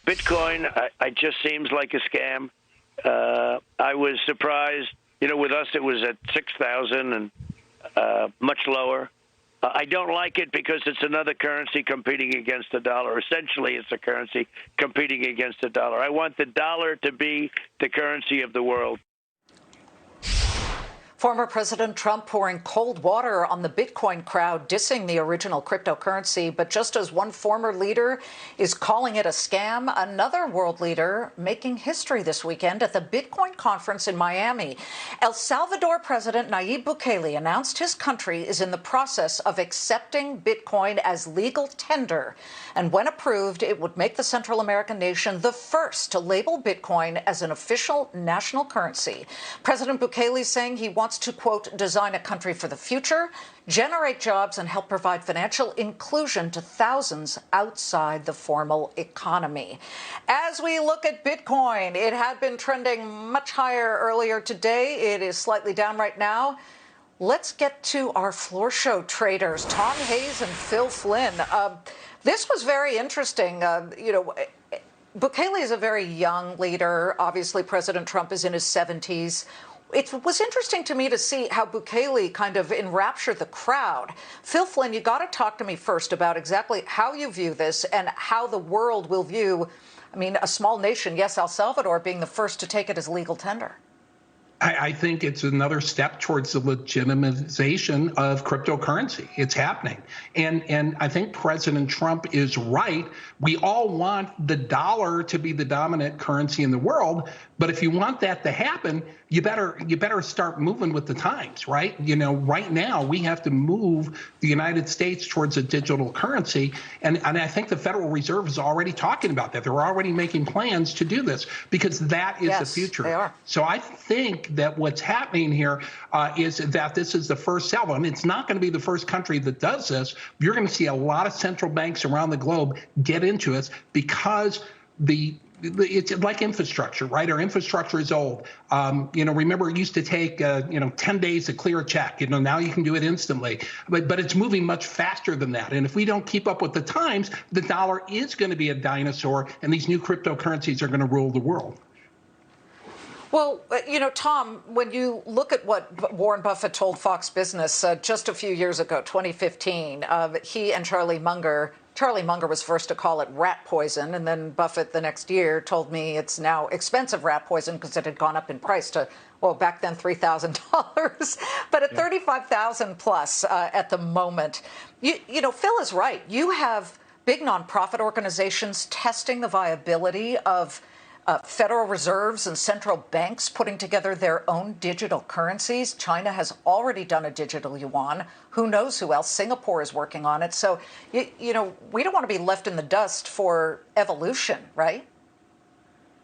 Bitcoin, I just seems like a scam. I was surprised. With us, it was at 6,000 and much lower. I don't like it because it's another currency competing against the dollar. Essentially, it's a currency competing against the dollar. I want the dollar to be the currency of the world. Former President Trump pouring cold water on the Bitcoin crowd, dissing the original cryptocurrency. But just as one former leader is calling it a scam, another world leader making history this weekend at the Bitcoin conference in Miami. El Salvador President Nayib Bukele announced his country is in the process of accepting Bitcoin as legal tender. And when approved, it would make the Central American nation the first to label Bitcoin as an official national currency. President Bukele saying he wants to, quote, design a country for the future, generate jobs, and help provide financial inclusion to thousands outside the formal economy. As we look at Bitcoin, it had been trending much higher earlier today. It is slightly down right now. Let's get to our floor show traders, Tom Hayes and Phil Flynn. This was very interesting. Bukele is a very young leader. Obviously, President Trump is in his 70s. It was interesting to me to see how Bukele kind of enraptured the crowd. Phil Flynn, you got to talk to me first about exactly how you view this and how the world will view, a small nation, yes, El Salvador, being the first to take it as legal tender. I think it's another step towards the legitimization of cryptocurrency. It's happening. And I think President Trump is right. We all want the dollar to be the dominant currency in the world. But if you want that to happen, you better start moving with the times, right? Right now we have to move the United States towards a digital currency. And I think the Federal Reserve is already talking about that. They're already making plans to do this because that is the future. They are. So I think that what's happening here is that this is the first salvo. It's not going to be the first country that does this. You're going to see a lot of central banks around the globe get into it because it's like infrastructure, right? Our infrastructure is old. Remember, it used to take 10 days to clear a check. Now you can do it instantly. But it's moving much faster than that. And if we don't keep up with the times, the dollar is going to be a dinosaur, and these new cryptocurrencies are going to rule the world. Well, Tom, when you look at what Warren Buffett told Fox Business just a few years ago, 2015, he and Charlie Munger was first to call it rat poison, and then Buffett the next year told me it's now expensive rat poison because it had gone up in price to, back then $3,000, but at $35,000 plus at the moment. Phil is right. You have big nonprofit organizations testing the viability of Federal Reserves and central banks putting together their own digital currencies. China has already done a digital yuan. Who knows who else? Singapore is working on it. So, we don't want to be left in the dust for evolution, right?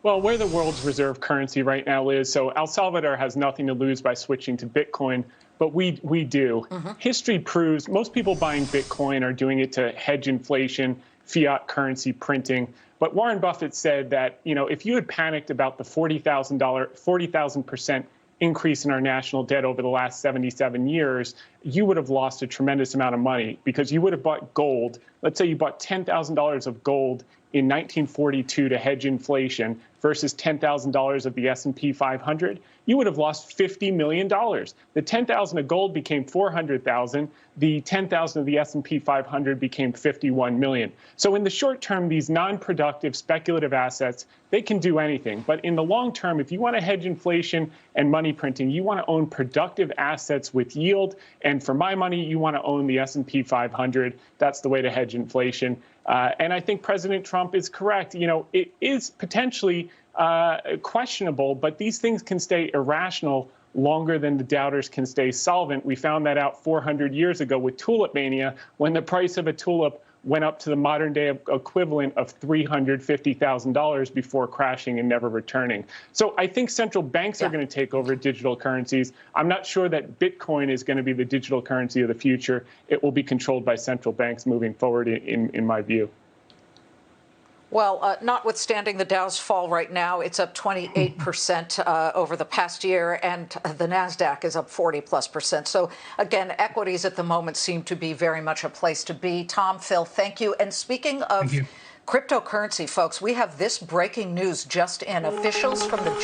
Well, we're the world's reserve currency right now, Liz. So El Salvador has nothing to lose by switching to Bitcoin, but we do. Mm-hmm. History proves most people buying Bitcoin are doing it to hedge inflation, fiat currency printing. But Warren Buffett said that, if you had panicked about the 40,000% increase in our national debt over the last 77 years, you would have lost a tremendous amount of money because you would have bought gold. Let's say you bought $10,000 of gold in 1942 to hedge inflation versus $10,000 of the S&P 500. You would have lost $50 million. The 10,000 of gold became 400,000. The 10,000 of the S&P 500 became 51 million. So in the short term, these non-productive speculative assets, they can do anything. But in the long term, if you want to hedge inflation and money printing, you want to own productive assets with yield. And for my money, you want to own the S&P 500. That's the way to hedge inflation. And I think President Trump is correct. It is potentially questionable, but these things can stay irrational longer than the doubters can stay solvent. We found that out 400 years ago with tulip mania, when the price of a tulip went up to the modern day equivalent of $350,000 before crashing and never returning. So I think central banks are going to take over digital currencies. I'm not sure that Bitcoin is going to be the digital currency of the future. It will be controlled by central banks moving forward, in my view. Well, notwithstanding the Dow's fall right now, it's up 28% over the past year, and the NASDAQ is up 40+%. So, again, equities at the moment seem to be very much a place to be. Tom, Phil, thank you. And speaking of Cryptocurrency, folks, we have this breaking news just in. Officials from the